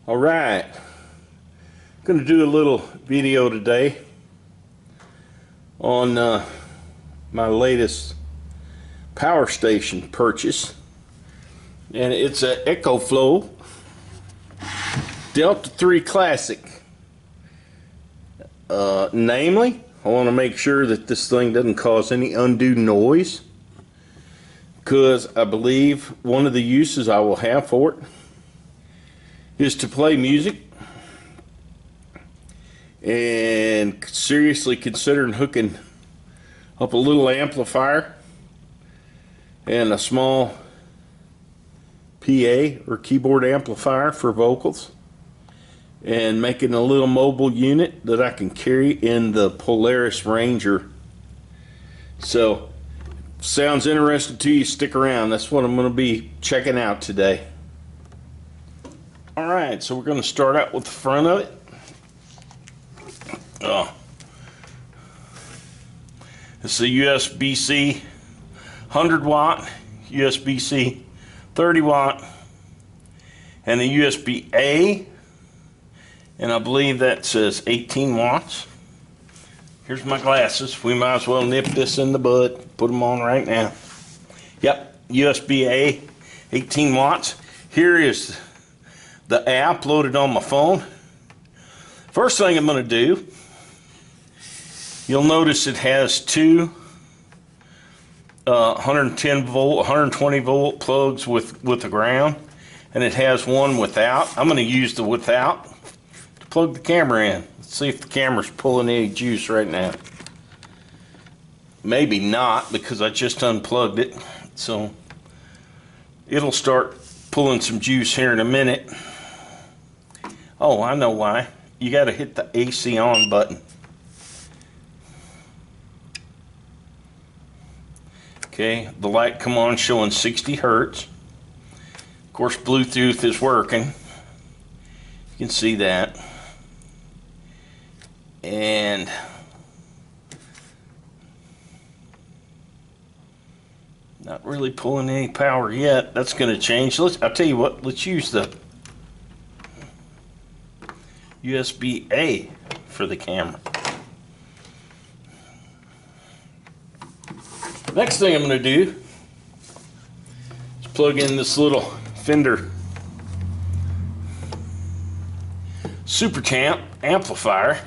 All right, going to do a little video today on my latest power station purchase, and it's a Ecoflow Delta 3 Classic. Namely, I want to make sure that this thing doesn't cause any undue noise, because I believe one of the uses I will have for it is to play music, and seriously considering hooking up a little amplifier and a small PA or keyboard amplifier for vocals, and making a little mobile unit that I can carry in the Polaris Ranger. So, sounds interesting to you, stick around. That's what I'm going to be checking out today. Alright, so we're going to start out with the front of it. It's a USB-C 100 watt, USB-C 30 watt, and a USB-A, and I believe that says 18 watts. Here's my glasses. We might as well nip this in the bud, put them on right now. Yep, USB-A, 18 watts. Here is the app loaded on my phone. First thing I'm going to do, you'll notice it has two 110 volt, 120 volt plugs with the ground, and it has one without. I'm going to use the without to plug the camera in. Let's see if the camera's pulling any juice right now. Maybe not, because I just unplugged it, so it'll start pulling some juice here in a minute. Oh, I know why. You got to hit the AC on button. Okay, the light come on showing 60 hertz. Of course, Bluetooth is working. You can see that. And not really pulling any power yet. That's going to change. I'll tell you what, let's use the USB-A for the camera. Next thing I'm going to do is plug in this little Fender Super Champ amplifier.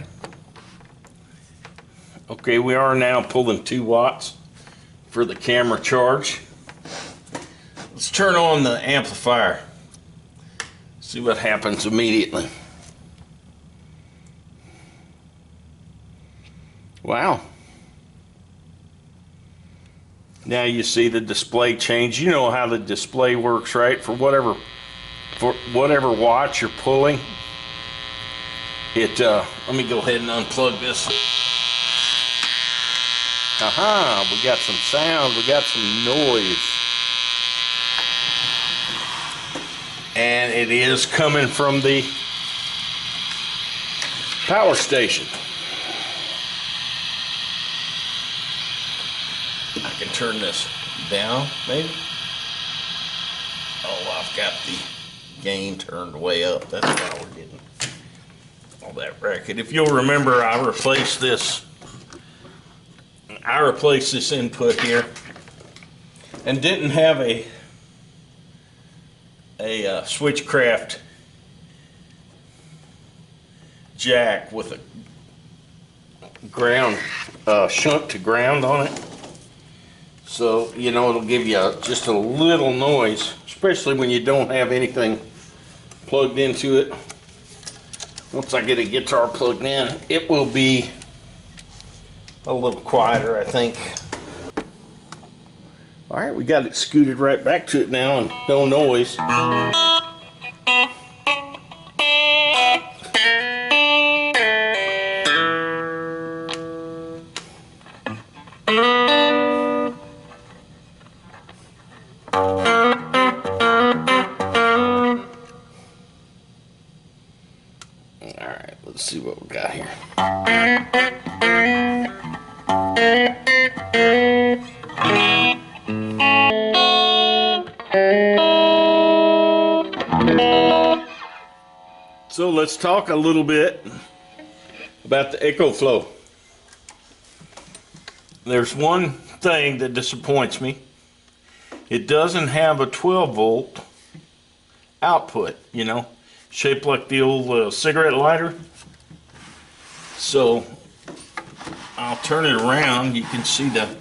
Okay, we are now pulling 2 watts for the camera charge. Let's turn on the amplifier. See what happens immediately. Wow. Now you see the display change. You know how the display works, right? For whatever watts you're pulling. Let me go ahead and unplug this. Aha, we got some sound, we got some noise. And it is coming from the power station. I can turn this down, maybe. Oh, I've got the gain turned way up. That's why we're getting all that racket. If you'll remember, I replaced this input here and didn't have a Switchcraft jack with a ground shunt to ground on it. So, you know, it'll give you just a little noise, especially when you don't have anything plugged into it. Once I get a guitar plugged in, it will be a little quieter, I think. All right, we got it scooted right back to it now, and no noise. Alright, let's see what we got here. So let's talk a little bit about the Ecoflow. There's one thing that disappoints me. It doesn't have a 12 volt output, you know, shaped like the old cigarette lighter. So I'll turn it around. You can see the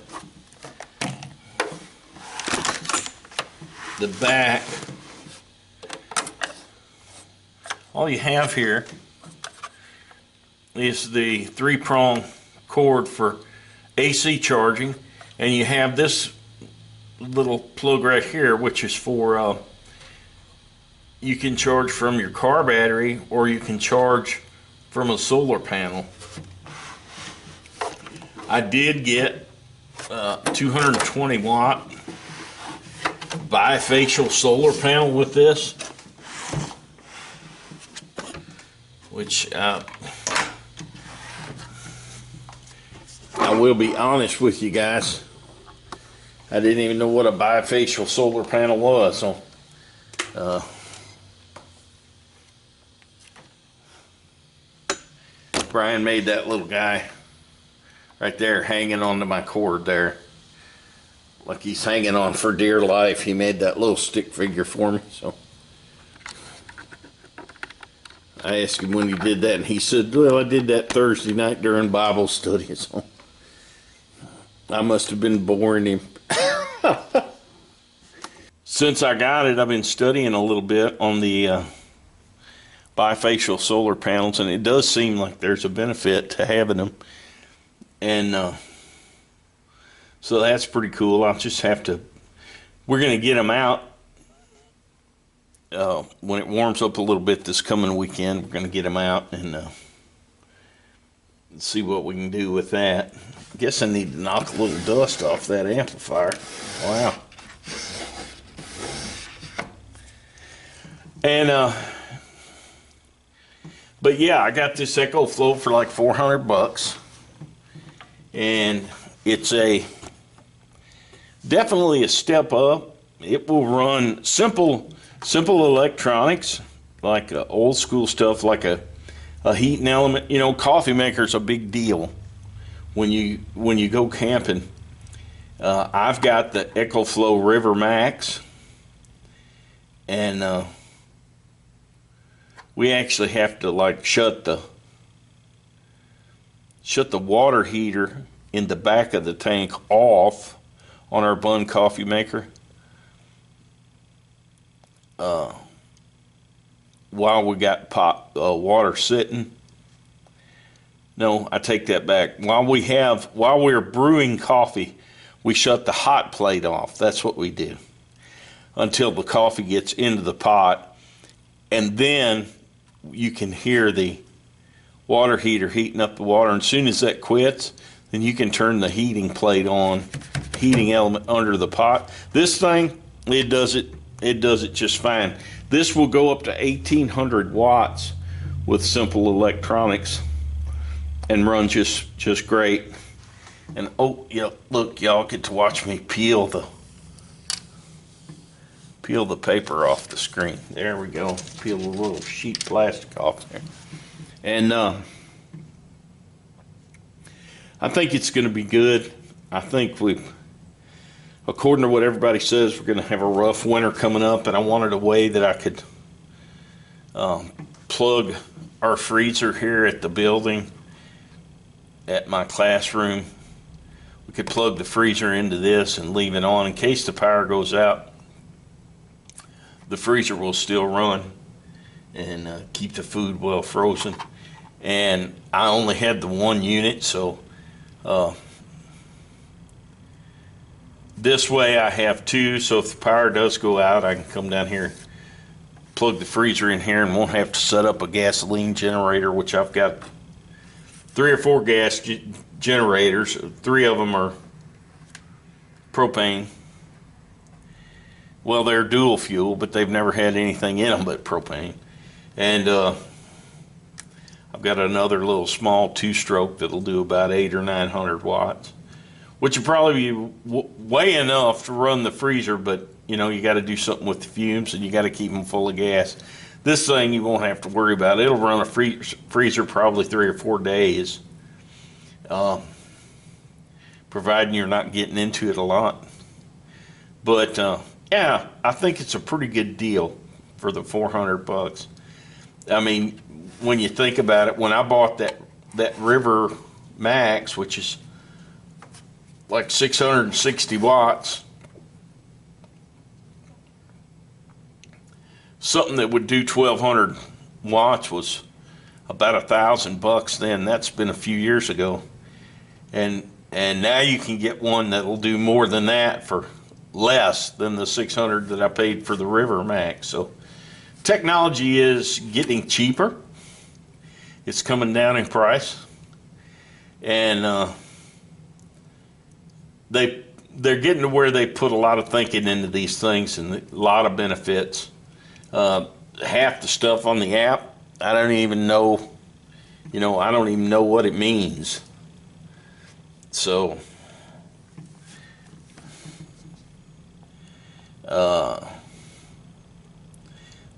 back. All you have here is the 3-prong cord for AC charging, and you have this little plug right here, which is for you can charge from your car battery, or you can charge from a solar panel. I did get 220 watt bifacial solar panel with this, which I will be honest with you guys, I didn't even know what a bifacial solar panel was. So Brian made that little guy right there hanging onto my cord there, like he's hanging on for dear life. He made that little stick figure for me. So I asked him when he did that, and he said, well, I did that Thursday night during Bible study. So I must have been boring him. Since I got it, I've been studying a little bit on the bifacial solar panels, and it does seem like there's a benefit to having them. And so that's pretty cool. I'll just have to, we're going to get them out when it warms up a little bit this coming weekend. We're going to get them out and see what we can do with that. I guess I need to knock a little dust off that amplifier. Wow. And but yeah, I got this Ecoflow for like $400, and it's definitely a step up. It will run simple electronics, like old school stuff, like a heating element. You know, coffee maker's a big deal when you go camping. I've got the Ecoflow River Max, and we actually have to like shut the water heater in the back of the tank off on our Bun coffee maker while we got water sitting. No, I take that back. While we're brewing coffee, we shut the hot plate off. That's what we do until the coffee gets into the pot, and then you can hear the water heater heating up the water. And as soon as that quits, then you can turn the heating plate on, heating element under the pot. This thing, it does it just fine. This will go up to 1800 watts with simple electronics and run just great. And oh yeah, look, y'all get to watch me peel the paper off the screen. There we go. Peel a little sheet plastic off there. And I think it's going to be good. I think according to what everybody says, we're going to have a rough winter coming up, and I wanted a way that I could plug our freezer here at the building at my classroom. We could plug the freezer into this and leave it on in case the power goes out. The freezer will still run and keep the food well frozen. And I only had the one unit, so this way I have two, so if the power does go out, I can come down here, plug the freezer in here, and won't have to set up a gasoline generator, which I've got 3 or 4 gas generators. 3 of them are propane. Well, they're dual fuel, but they've never had anything in them but propane. And I've got another little small 2-stroke that'll do about 800 or 900 watts, which will probably be way enough to run the freezer, but you know, you got to do something with the fumes, and you got to keep them full of gas. This thing you won't have to worry about. It'll run a freezer probably 3 or 4 days, providing you're not getting into it a lot. But yeah, I think it's a pretty good deal for the $400. I mean, when you think about it, when I bought that River Max, which is like 660 watts, something that would do 1200 watts was about $1,000 then. That's been a few years ago, and now you can get one that'll do more than that for less than the 600 that I paid for the River Max. So technology is getting cheaper. It's coming down in price, and they're getting to where they put a lot of thinking into these things and a lot of benefits. Half the stuff on the app, I don't even know, I don't even know what it means. So,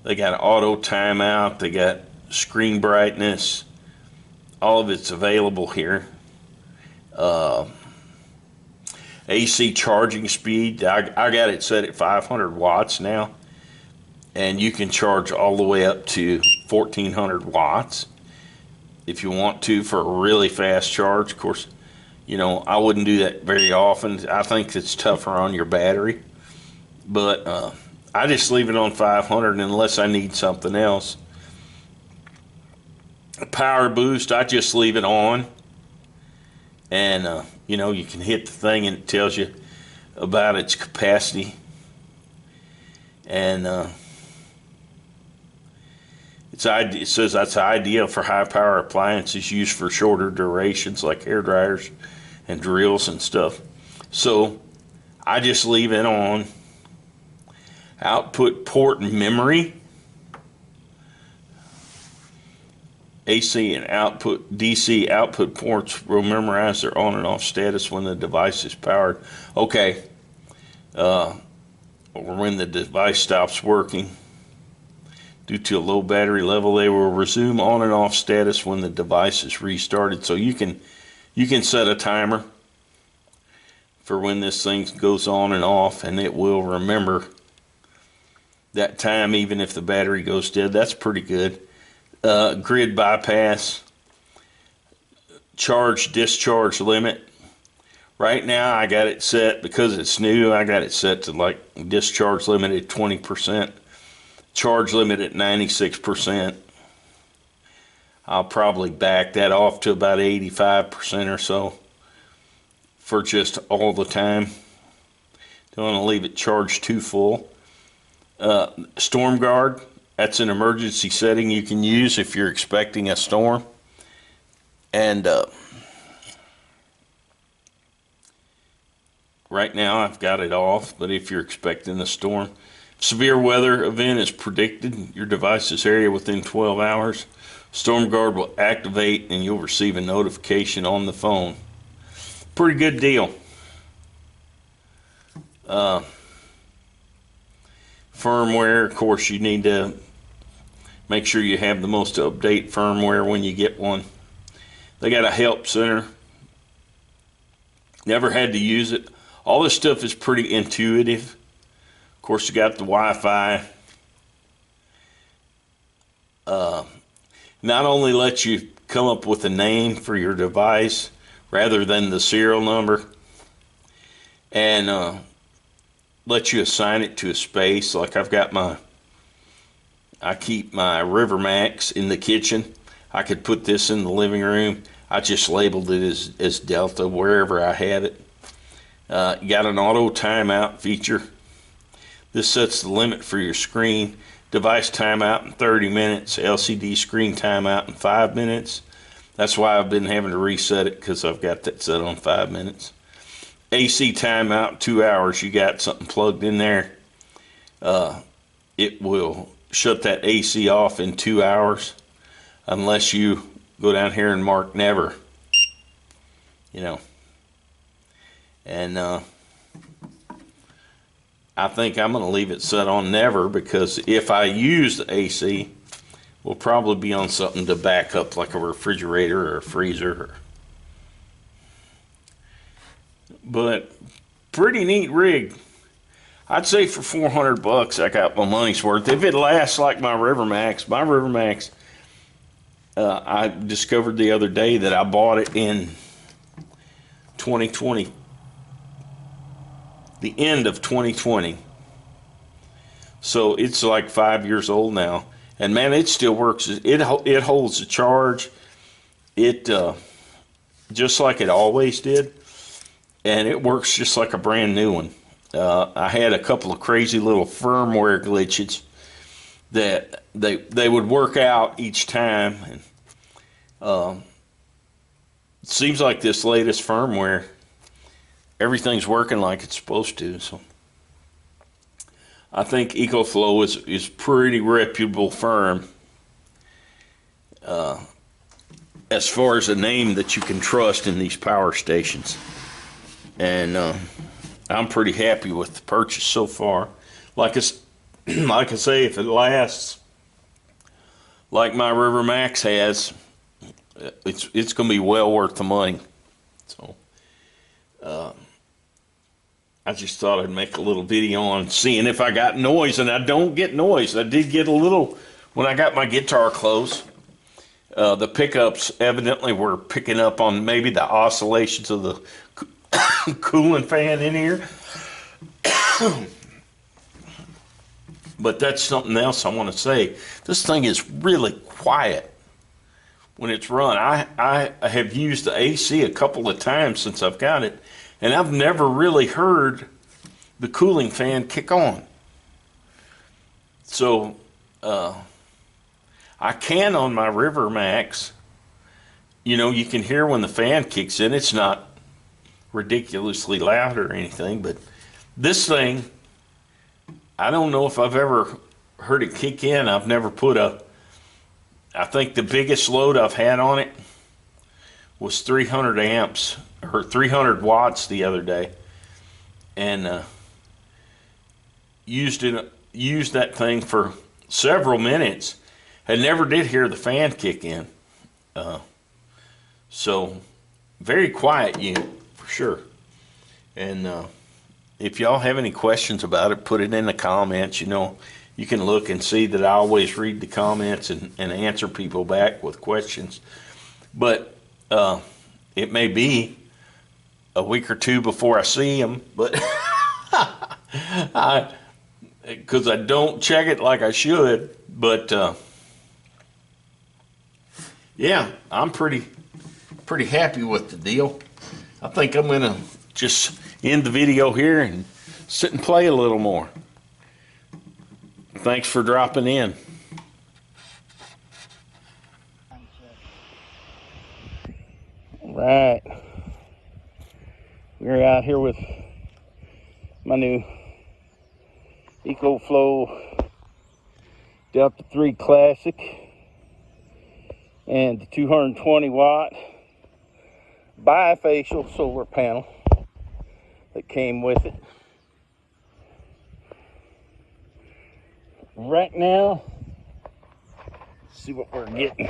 they got auto timeout, they got screen brightness, all of it's available here. AC charging speed, I got it set at 500 watts now. And you can charge all the way up to 1400 watts if you want to for a really fast charge. Of course, I wouldn't do that very often. I think it's tougher on your battery. But I just leave it on 500 unless I need something else. Power boost, I just leave it on. And, you can hit the thing and it tells you about its capacity. And it says that's ideal for high power appliances used for shorter durations like hair dryers and drills and stuff. So I just leave it on. Output port memory, AC and output DC output ports will memorize their on and off status when the device is powered. Okay, or when the device stops working. Due to a low battery level, they will resume on and off status when the device is restarted. So you can set a timer for when this thing goes on and off, and it will remember that time even if the battery goes dead. That's pretty good. Grid bypass, charge discharge limit. Right now I got it set, because it's new, I got it set to like discharge limit at 20%. Charge limit at 96%. I'll probably back that off to about 85% or so for just all the time. Don't want to leave it charged too full. Storm guard, that's an emergency setting you can use if you're expecting a storm. And right now I've got it off, but if you're expecting a storm, severe weather event is predicted in your device's area within 12 hours. Storm Guard will activate and you'll receive a notification on the phone. Pretty good deal. Firmware, of course, you need to make sure you have the most up-to-date firmware when you get one. They got a help center. Never had to use it. All this stuff is pretty intuitive. Of course, you got the Wi-Fi. Not only lets you come up with a name for your device rather than the serial number, and let you assign it to a space. Like I keep my River Max in the kitchen. I could put this in the living room. I just labeled it as Delta wherever I have it. You got an auto timeout feature. This sets the limit for your screen. Device timeout in 30 minutes. LCD screen timeout in 5 minutes. That's why I've been having to reset it, because I've got that set on 5 minutes. AC timeout 2 hours. You got something plugged in there. It will shut that AC off in 2 hours unless you go down here and mark never. And I think I'm going to leave it set on never, because if I use the AC, will probably be on something to back up, like a refrigerator or a freezer. But pretty neat rig. I'd say for 400 bucks, I got my money's worth. If it lasts like my Rivermax, I discovered the other day that I bought it in 2020, the end of 2020. So it's like 5 years old now. And man, it still works. It holds the charge. It just like it always did. And it works just like a brand new one. I had a couple of crazy little firmware glitches that they would work out each time. And it seems like this latest firmware, everything's working like it's supposed to. So I think Ecoflow is pretty reputable firm as far as a name that you can trust in these power stations. And I'm pretty happy with the purchase so far. Like I say, if it lasts like my Rivermax has, it's going to be well worth the money. So I just thought I'd make a little video on seeing if I got noise, and I don't get noise. I did get a little when I got my guitar close. The pickups evidently were picking up on maybe the oscillations of the cooling fan in here. But that's something else I want to say. This thing is really quiet when it's run. I have used the AC a couple of times since I've got it, and I've never really heard the cooling fan kick on. So I can on my Rivermax. You know, you can hear when the fan kicks in. It's not ridiculously loud or anything, but this thing, I don't know if I've ever heard it kick in. I've never put I think the biggest load I've had on it was 300 amps or 300 watts the other day, and used that thing for several minutes and never did hear the fan kick in. So very quiet unit for sure. And if y'all have any questions about it, put it in the comments. You know, you can look and see that I always read the comments and answer people back with questions. But it may be a week or two before I see them, but because I don't check it like I should. But yeah, I'm pretty happy with the deal. I think I'm gonna just end the video here and sit and play a little more. Thanks for dropping in. Right, we're out here with my new Ecoflow Delta 3 Classic and the 220 watt bifacial solar panel that came with it. Right now, let's see what we're getting.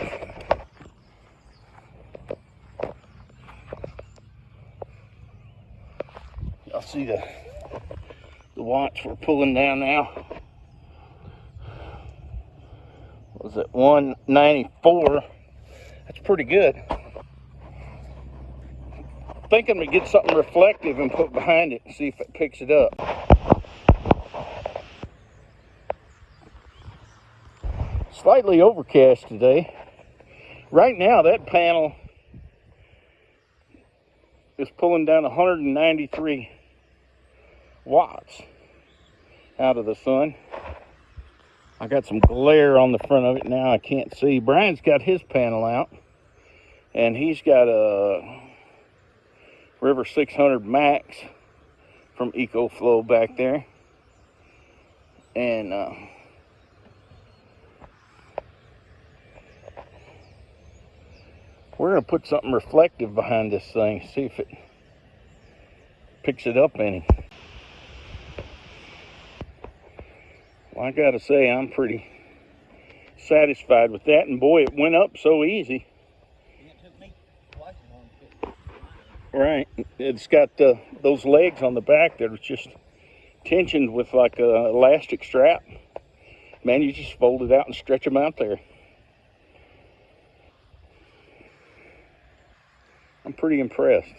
Y'all see the watts we're pulling down now. Was it 194? That's pretty good. Thinking we get something reflective and put behind it and see if it picks it up. Slightly overcast today. Right now that panel is pulling down 193 watts out of the sun. I got some glare on the front of it now. I can't see. Brian's got his panel out, and he's got a River 600 Max from Ecoflow back there. And we're going to put something reflective behind this thing, see if it picks it up any. Well, I got to say, I'm pretty satisfied with that, and boy, it went up so easy. It took me twice as long to get Right. It's got those legs on the back that are just tensioned with like a elastic strap. Man, you just fold it out and stretch them out there. I'm pretty impressed.